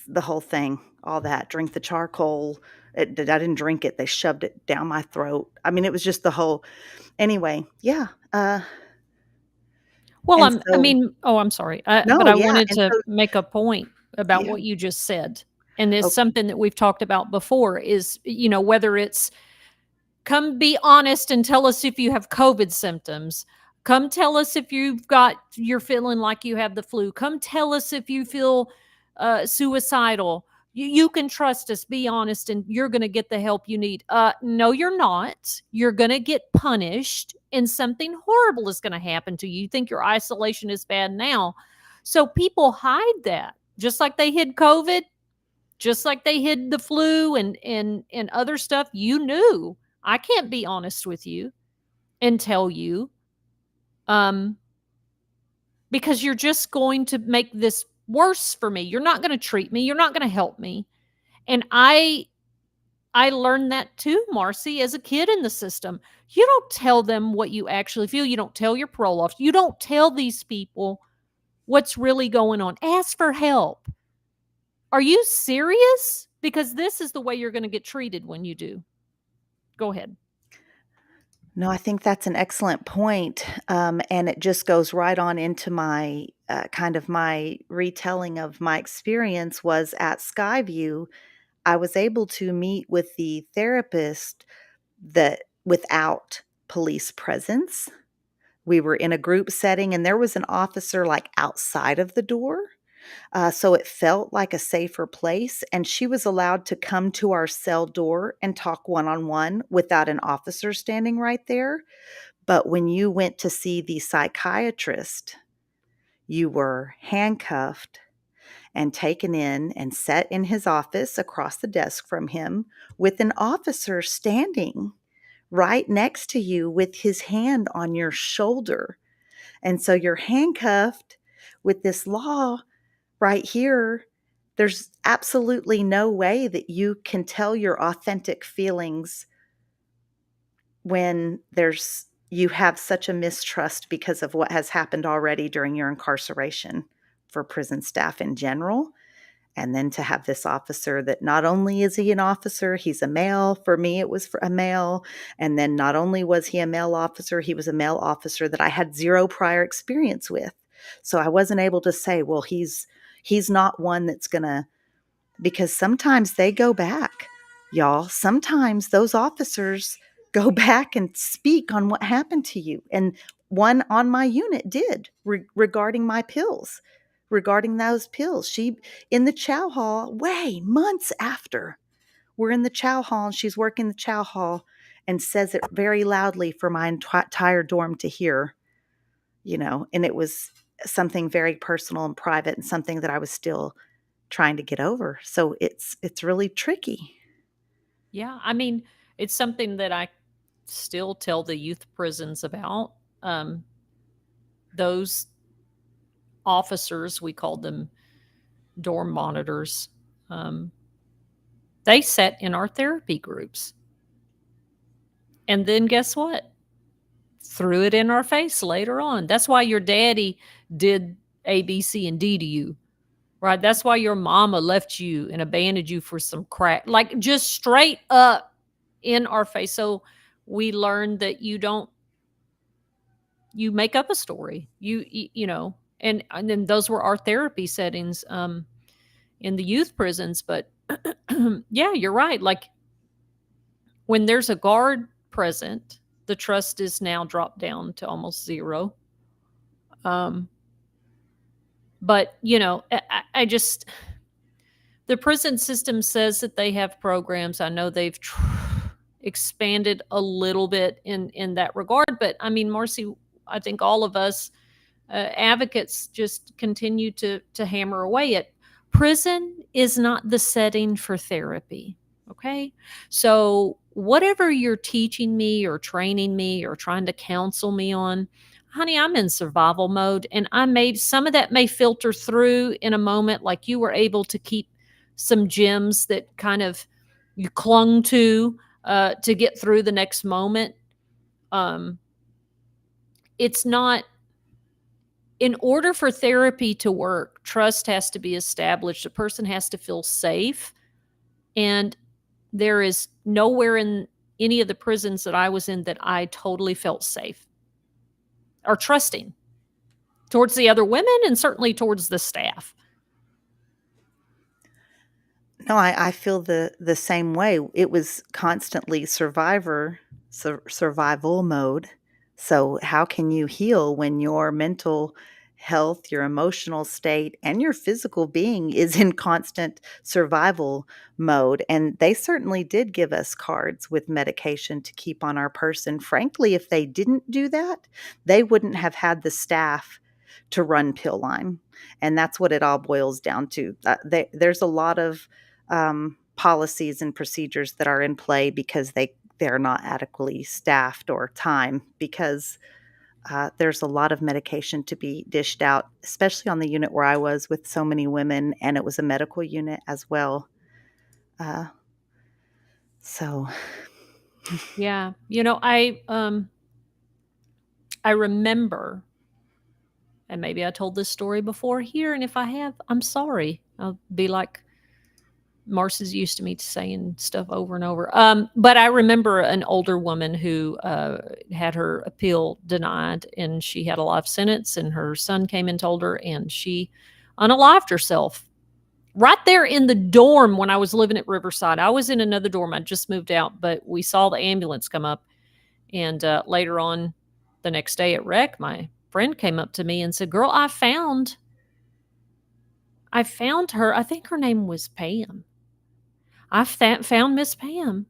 the whole thing, all that, drink the charcoal. I didn't drink it. They shoved it down my throat. I mean, it was just the whole. Anyway, yeah. Well, And I so mean, oh, I'm sorry, but no, I yeah, wanted and to so make a point about yeah. what you just said, and it's Okay. something that we've talked about before is, whether it's come be honest and tell us if you have COVID symptoms. Come tell us if you're feeling like you have the flu. Come tell us if you feel suicidal. You can trust us. Be honest, and you're going to get the help you need. No, you're not. You're going to get punished, and something horrible is going to happen to you. You think your isolation is bad now, so people hide that, just like they hid COVID, just like they hid the flu and other stuff. You knew. I can't be honest with you and tell you, um because you're just going to make this worse for me. You're not going to treat me. You're not going to help me. And I learned that too, Marci, as a kid in the system. You don't tell them what you actually feel. You don't tell your parole officer. You don't tell these people what's really going on. Ask for help. Are you serious? Because this is the way you're going to get treated when you do. Go ahead. No, I think that's an excellent point, and it just goes right on into my, kind of my retelling of my experience was at Skyview. I was able to meet with the therapist that without police presence. We were in a group setting, and there was an officer, like, outside of the door. So it felt like a safer place, and she was allowed to come to our cell door and talk one-on-one without an officer standing right there. But when you went to see the psychiatrist, you were handcuffed and taken in and set in his office across the desk from him with an officer standing right next to you with his hand on your shoulder. And so you're handcuffed with this law right here. There's absolutely no way that you can tell your authentic feelings when you have such a mistrust because of what has happened already during your incarceration for prison staff in general. And then to have this officer that not only is he an officer, he's a male. For me, it was for a male. And then not only was he a male officer, he was a male officer that I had zero prior experience with. So I wasn't able to say, well, he's not one that's gonna, because sometimes they go back, y'all. Sometimes those officers go back and speak on what happened to you. And one on my unit did regarding my pills, regarding those pills. She, in the chow hall, months after, we're in the chow hall and she's working the chow hall and says it very loudly for my entire dorm to hear, and it was something very personal and private and something that I was still trying to get over. So it's really tricky. Yeah, I mean, it's something that I still tell the youth prisons about. Um, those officers, we called them dorm monitors, um, they sat in our therapy groups. And then guess what? Threw it in our face later on. That's why your daddy did A, B, C, and D to you, right? That's why your mama left you and abandoned you for some crack, like just straight up in our face. So we learned that you make up a story. You know, and then those were our therapy settings in the youth prisons. But yeah, you're right. Like when there's a guard present, the trust is now dropped down to almost zero. Um, but you know, I just the prison system says that they have programs. I know they've expanded a little bit in that regard, but I mean, Marci, I think all of us advocates just continue to hammer away at prison is not the setting for therapy. Okay, so whatever you're teaching me or training me or trying to counsel me on, honey, I'm in survival mode, and I may some of that may filter through in a moment, like you were able to keep some gems that kind of you clung to get through the next moment. um it's not In order for therapy to work, trust has to be established. A person has to feel safe. And there is nowhere in any of the prisons that I was in that I totally felt safe or trusting towards the other women and certainly towards the staff. No, I feel the same way. It was constantly survival mode. So how can you heal when your mental health, your emotional state, and your physical being is in constant survival mode? And they certainly did give us cards with medication to keep on our person. Frankly, if they didn't do that, they wouldn't have had the staff to run Pill Line. And that's what it all boils down to. There's a lot of policies and procedures that are in play because they're not adequately staffed or time because there's a lot of medication to be dished out, especially on the unit where I was with so many women, and it was a medical unit as well. Uh, so, Yeah. You know, I remember, and maybe I told this story before here, and if I have, I'm sorry. I'll be like Marcy's used to me saying stuff over and over. But I remember an older woman who had her appeal denied, and she had a life sentence, and her son came and told her, and she unalived herself right there in the dorm when I was living at Riverside. I was in another dorm. I just moved out, but we saw the ambulance come up. And later on the next day at rec, my friend came up to me and said, "Girl, I found her. I think her name was Pam. I found Miss Pam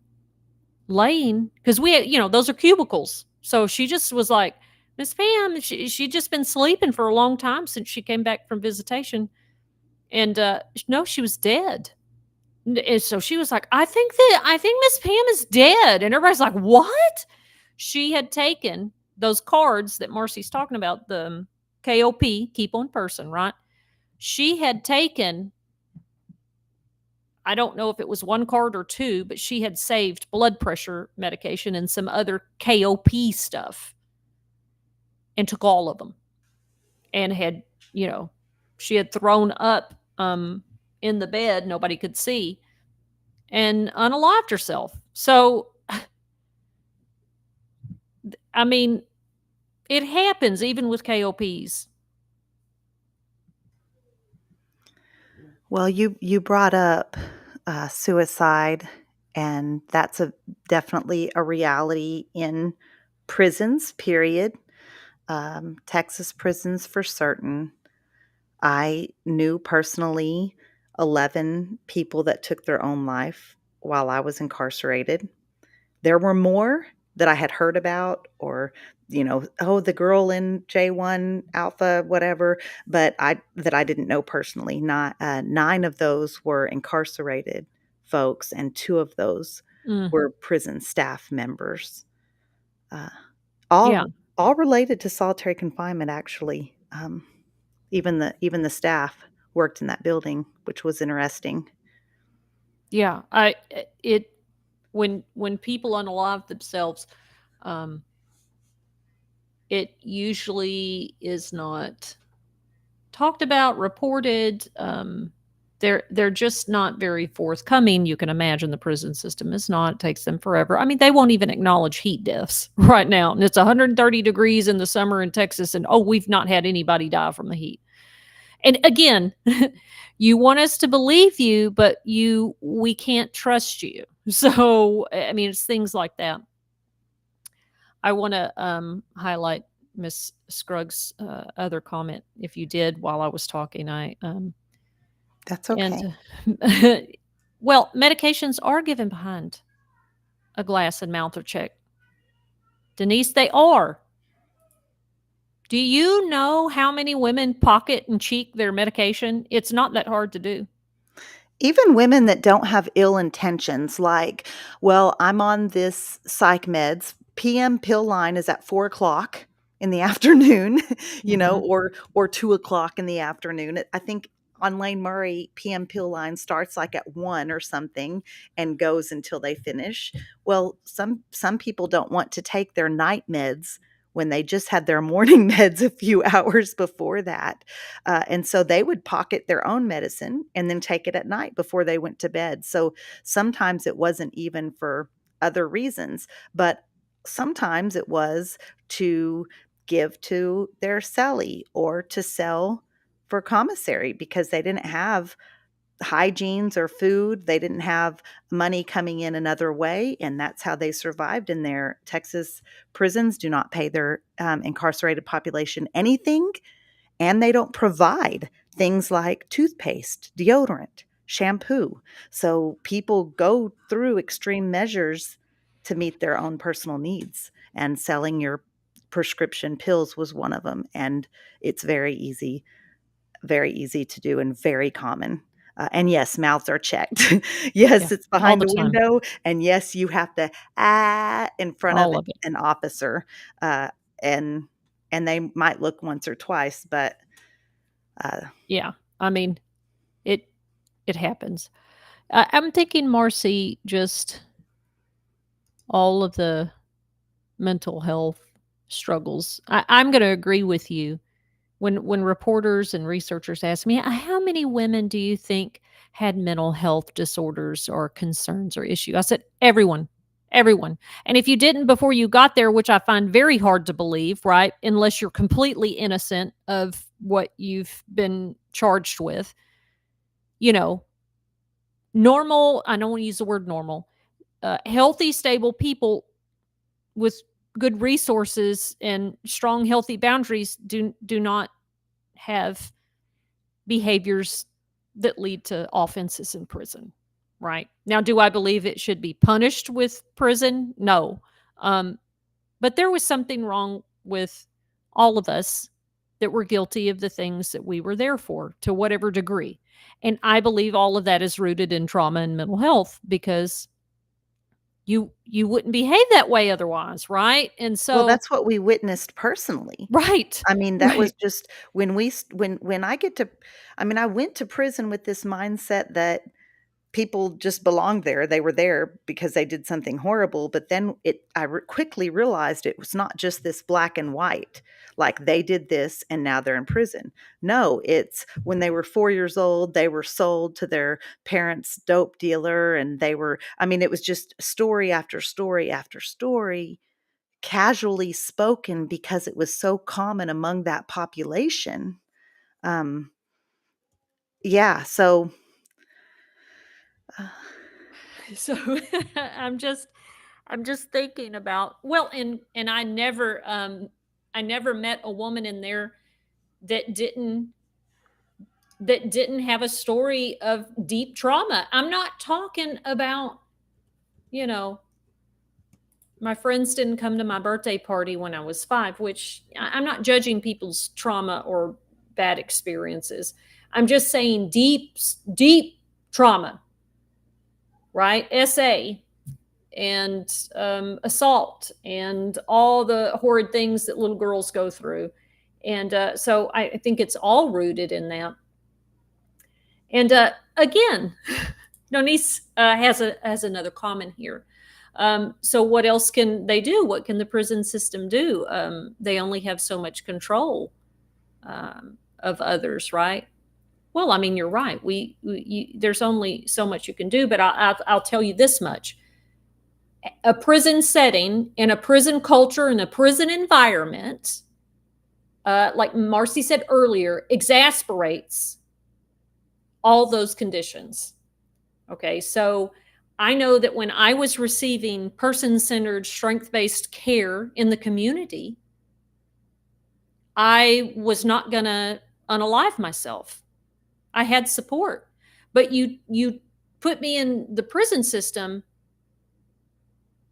laying," because we had, those are cubicles. So she just was like, "Miss Pam, she'd just been sleeping for a long time since she came back from visitation." And no, she was dead. And so she was like, I think Miss Pam is dead." And everybody's like, "What?" She had taken those cards that Marcy's talking about, the KOP, keep on person, right? She had taken, I don't know if it was one card or two, but she had saved blood pressure medication and some other KOP stuff and took all of them, and had, she had thrown up in the bed, nobody could see, and unalived herself. So, I mean, it happens even with KOPs. well, you brought up suicide, and that's definitely a reality in prisons. Period. Texas prisons for certain. I knew personally 11 people that took their own life while I was incarcerated. There were more that I had heard about, or, oh, the girl in J1 Alpha, whatever, but I didn't know personally. Not 9 of those were incarcerated folks, and 2 of those Mm, were prison staff members. Uh, yeah, all related to solitary confinement, actually. Even the staff worked in that building, which was interesting. yeah. I it when people unalive themselves, It usually is not talked about, reported. They're just not very forthcoming. You can imagine the prison system is not. It takes them forever. I mean, they won't even acknowledge heat deaths right now. And it's 130 degrees in the summer in Texas, and we've not had anybody die from the heat. And again, you want us to believe you, but we can't trust you. So, I mean, it's things like that. I want to highlight Miss Scruggs' other comment. If you did while I was talking, That's okay. and well, medications are given behind a glass and mouth are checked. Denise, they are. Do you know how many women pocket and cheek their medication? It's not that hard to do. Even women that don't have ill intentions, like, well, I'm on this psych meds. PM pill line is at 4 o'clock in the afternoon, or 2 o'clock in the afternoon. I think on Lane Murray, PM pill line starts like at 1 or something and goes until they finish. Well, some people don't want to take their night meds when they just had their morning meds a few hours before that. And so they would pocket their own medicine and then take it at night before they went to bed. So sometimes it wasn't even for other reasons, but sometimes it was to give to their cellie or to sell for commissary because they didn't have hygienes or food. They didn't have money coming in another way, and that's how they survived in their Texas prisons. Do not pay their incarcerated population anything, and they don't provide things like toothpaste, deodorant, shampoo. So people go through extreme measures to meet their own personal needs, and selling your prescription pills was one of them. And it's very easy to do and very common. And yes, mouths are checked. Yeah, Yes, it's all behind the the time, window. And yes, you have to in front of all of it. an officer. Uh, and and they might look once or twice, but Yeah, I mean, it it happens. I'm thinking, Marcy, just all of the mental health struggles. I'm going to agree with you. When reporters and researchers ask me, how many women do you think had mental health disorders or concerns or issues? I said, everyone, everyone. And if you didn't before you got there, which I find very hard to believe, right? Unless you're completely innocent of what you've been charged with, you know, normal, I don't want to use the word normal, healthy, stable people with good resources and strong, healthy boundaries do not have behaviors that lead to offenses in prison. Right now, do I believe it should be punished with prison? No, but there was something wrong with all of us that were guilty of the things that we were there for, to whatever degree. And I believe all of that is rooted in trauma and mental health because you wouldn't behave that way otherwise, right? And well, so that's what we witnessed personally. right, I mean, that was right. just when when I get to I mean, I went to prison with this mindset that people just belonged there. They were there because they did something horrible, but then quickly realized it was not just this black and white, like they did this and now they're in prison. No, it's when they were 4 years old, they were sold to their parents' dope dealer, and I mean, it was just story after story after story, casually spoken because it was so common among that population. Um, yeah, so uh, So I'm just I'm just thinking about, well, and I never met a woman in there that didn't have a story of deep trauma. I'm not talking about, you know, my friends didn't come to my birthday party when I was 5, which I'm not judging people's trauma or bad experiences. I'm just saying deep trauma, right? SA and assault and all the horrid things that little girls go through. And so I think it's all rooted in that. And again, Nonice has another comment here. So what else can they do? What can the prison system do? They only have so much control of others, right? Well, I mean, you're right. There's only so much you can do, but I'll tell you this much: a prison setting, in a prison culture, in a prison environment, like Marci said earlier, exacerbates all those conditions. Okay, so I know that when I was receiving person-centered, strength-based care in the community, I was not going to unalive myself. I had support. But you put me in the prison system,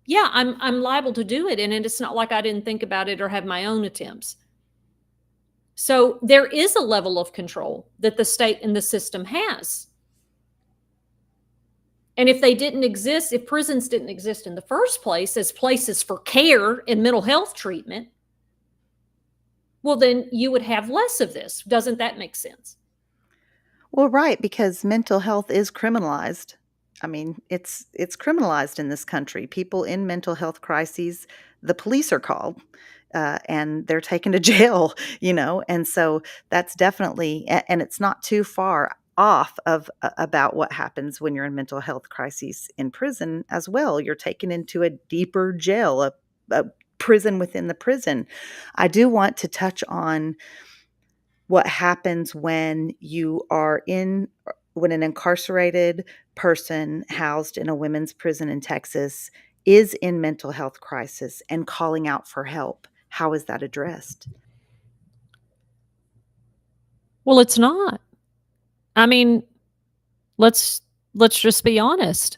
yeah, I'm liable to do it, and it's not like I didn't think about it or have my own attempts. So there is a level of control that the state and the system has. And if they didn't exist, if prisons didn't exist in the first place as places for care and mental health treatment, well, then you would have less of this. Doesn't that make sense? Well, right, because mental health is criminalized. I mean, it's criminalized in this country. People in mental health crises, the police are called, and they're taken to jail, and so that's definitely and it's not too far off of about what happens when you're in mental health crises in prison as well. You're taken into a deeper jail, a prison within the prison. I do want to touch on what happens when when an incarcerated person housed in a women's prison in Texas is in mental health crisis and calling out for help. How is that addressed? Well, it's not. I mean, let's just be honest.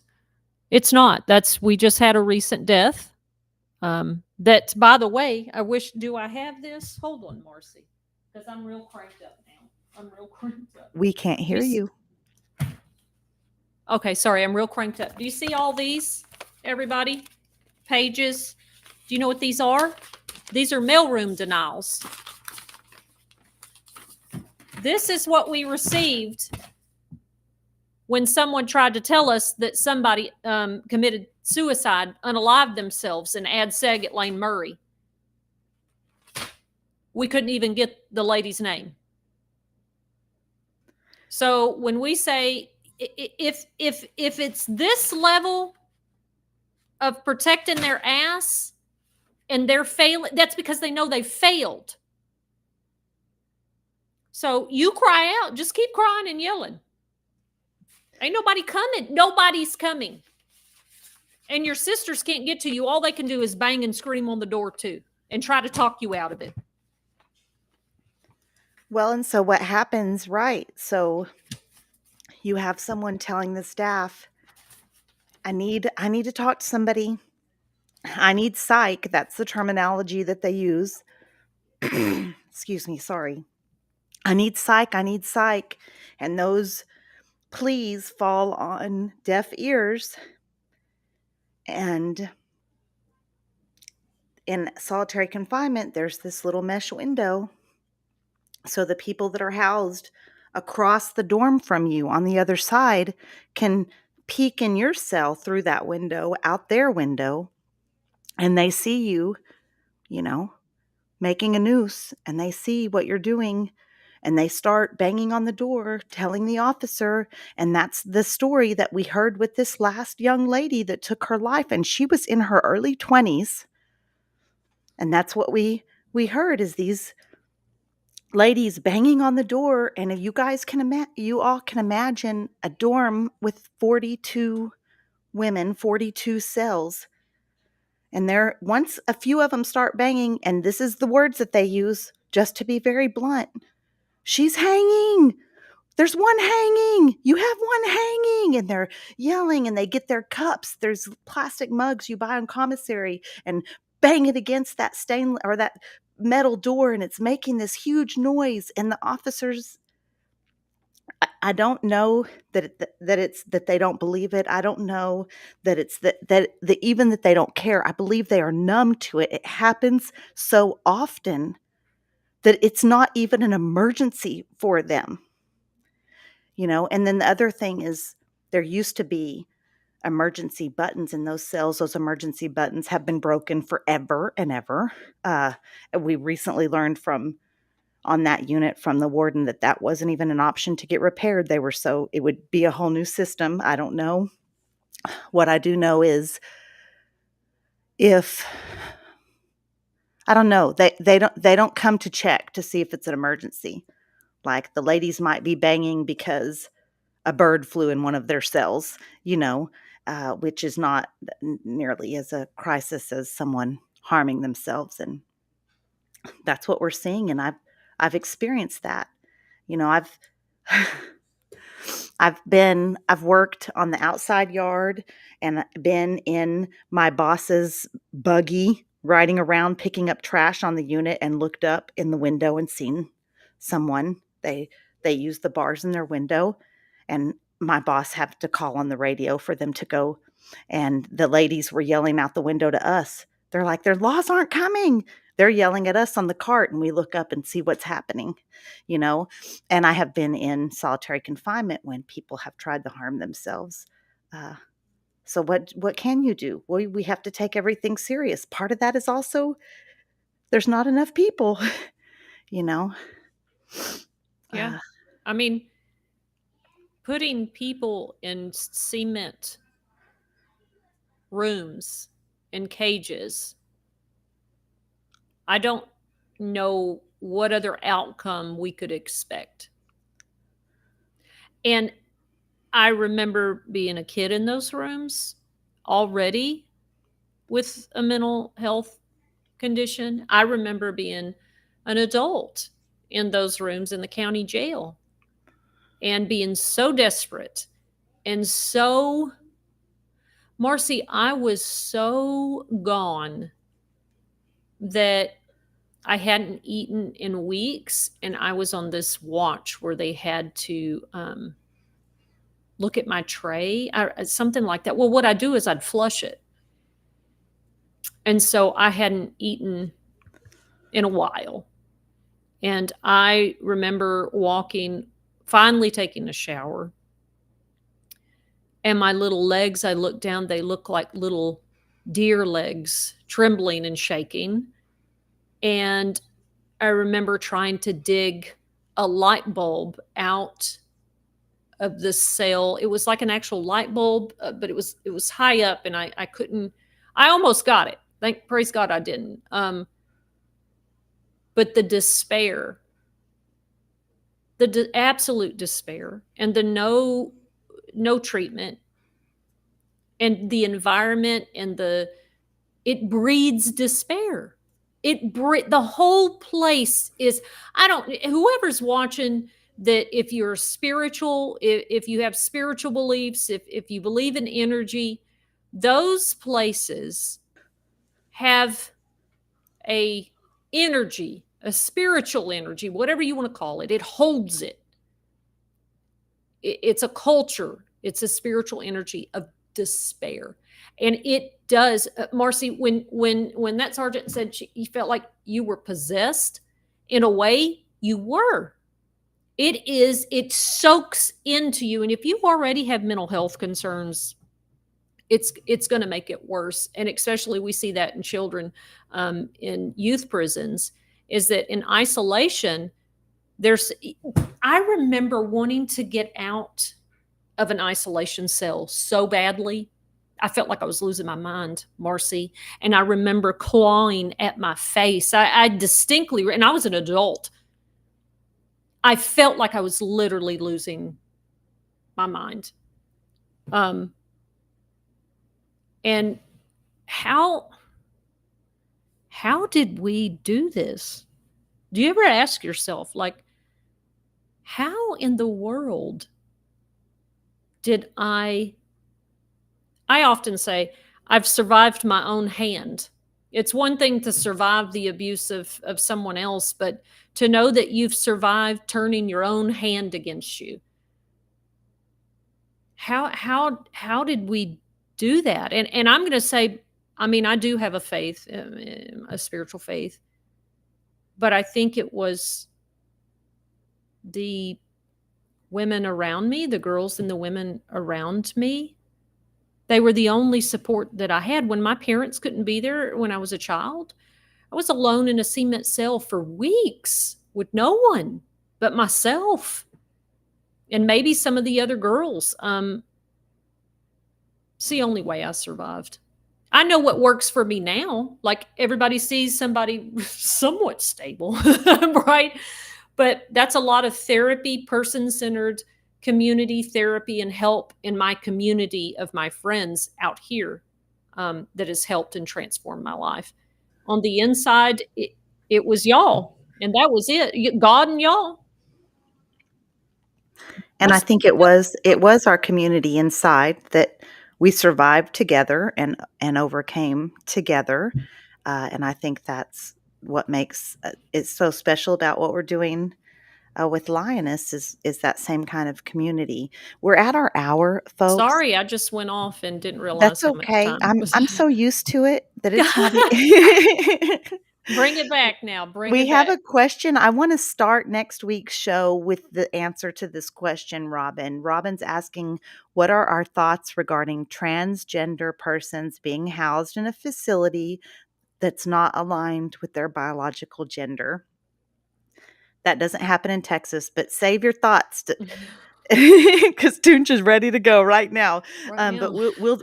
It's not. We just had a recent death. That, by the way, do I have this? Hold on, Marci, because I'm real cranked up now. I'm real cranked up. We can't hear you. Okay, sorry, I'm real cranked up. Do you see all these, everybody? Pages. Do you know what these are? These are mailroom denials. This is what we received when someone tried to tell us that somebody committed suicide, unalived themselves in Ad Seg at Lane Murray. We couldn't even get the lady's name. So when we say, if it's this level of protecting their ass and they're failing, that's because they know they failed. So you cry out, just keep crying and yelling. Ain't nobody coming. Nobody's coming. And your sisters can't get to you. All they can do is bang and scream on the door too and try to talk you out of it. Well, and so what happens, right? So you have someone telling the staff, I need to talk to somebody. I need psych. That's the terminology that they use. Excuse me, sorry. I need psych. And those pleas fall on deaf ears. And in solitary confinement, there's this little mesh window. So the people that are housed across the dorm from you on the other side can peek in your cell through that window, out their window, and they see you, making a noose, and they see what you're doing, and they start banging on the door, telling the officer. And that's the story that we heard with this last young lady that took her life, and she was in her early 20s. And that's what we heard, is these ladies banging on the door. And if you guys you all can imagine a dorm with 42 women, 42 cells. And once a few of them start banging, and this is the words that they use, just to be very blunt: she's hanging. There's one hanging. You have one hanging. And they're yelling, and they get their cups. There's plastic mugs you buy on commissary, and bang it against that stainless or that metal door, and it's making this huge noise. And the officers, I don't know that they don't believe it. I don't know that it's that even that they don't care. I believe they are numb to it. It happens so often that it's not even an emergency for them. And then the other thing is, there used to be emergency buttons in those cells. Those emergency buttons have been broken forever and ever. We recently learned on that unit from the warden that wasn't even an option to get repaired. It would be a whole new system. I don't know. What I do know is if I don't know, they don't come to check to see if it's an emergency. Like the ladies might be banging because a bird flew in one of their cells, which is not nearly as a crisis as someone harming themselves. And that's what we're seeing. And I've experienced that. I've I've worked on the outside yard and been in my boss's buggy riding around picking up trash on the unit and looked up in the window and seen someone. They used the bars in their window, and my boss had to call on the radio for them to go, and the ladies were yelling out the window to us. They're like, "Their laws aren't coming." They're yelling at us on the cart, and we look up and see what's happening, and I have been in solitary confinement when people have tried to harm themselves. So what can you do? Well, we have to take everything serious. Part of that is also there's not enough people, you know. Yeah. Uh, I mean, putting people in cement rooms and cages, I don't know what other outcome we could expect. And I remember being a kid in those rooms already with a mental health condition. I remember being an adult in those rooms in the county jail and being so desperate and so, Marci, I was so gone that I hadn't eaten in weeks, and I was on this watch where they had to look at my tray, something like that. Well, what I do is I'd flush it. And so I hadn't eaten in a while. And I remember finally taking a shower. And my little legs, I looked down, they look like little deer legs, trembling and shaking. And I remember trying to dig a light bulb out of the cell. It was like an actual light bulb, but it was high up, and I couldn't. I almost got it. Praise God, I didn't. But the despair, absolute despair, and the no treatment, and the environment, and it breeds despair. The whole place is. Whoever's watching, that if you're spiritual, if you have spiritual beliefs, if you believe in energy, those places have a energy, a spiritual energy, whatever you want to call it. It holds it. It's a culture. It's a spiritual energy of despair. And it does, Marci, when that sergeant said he felt like you were possessed, in a way you were. It soaks into you. And if you already have mental health concerns, it's going to make it worse. And especially we see that in children, in youth prisons, is that in isolation, I remember wanting to get out of an isolation cell so badly. I felt like I was losing my mind, Marci. And I remember clawing at my face. I distinctly, and I was an adult, I felt like I was literally losing my mind. And how did we do this? Do you ever ask yourself, like, how in the world did I often say, I've survived my own hand. It's one thing to survive the abuse of someone else, but to know that you've survived turning your own hand against you. How did we do that? And I'm going to say, I mean, I do have a faith, a spiritual faith, but I think it was the women around me, the girls and the women around me, They were the only support that I had when my parents couldn't be there when I was a child. I was alone in a cement cell for weeks with no one but myself and maybe some of the other girls. It's the only way I survived. I know what works for me now. Like everybody sees somebody somewhat stable, right? But that's a lot of therapy, person-centered community therapy and help in my community of my friends out here that has helped and transformed my life. On the inside, it was y'all, and that was it. God and y'all. And I think it was our community inside that we survived together and overcame together. And I think that's what makes it so special about what we're doing with Lioness is that same kind of community. We're at our hour, folks. Sorry, I just went off and didn't realize That's how much okay. time was. I'm so used to it that it's not. Bring it back now. Bring We it have back. a question. I want to start next week's show with the answer to this question, Robin. Robin's asking, what are our thoughts regarding transgender persons being housed in a facility that's not aligned with their biological gender? That doesn't happen in Texas, but save your thoughts because Toonch is ready to go right now. But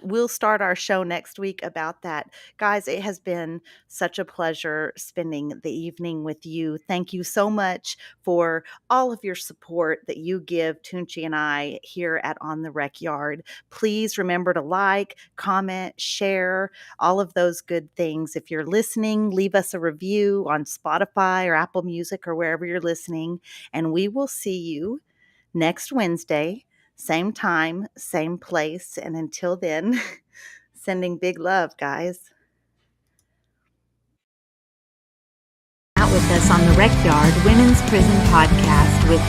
we'll start our show next week about that. Guys, it has been such a pleasure spending the evening with you. Thank you so much for all of your support that you give Toonchi and I here at On the Recyard. Please remember to like, comment, share, all of those good things. If you're listening, leave us a review on Spotify or Apple Music or wherever you're listening, and we will see you next Wednesday, same time, same place. And until then, sending big love, guys. Out with us on the Recyard Women's Prison Podcast with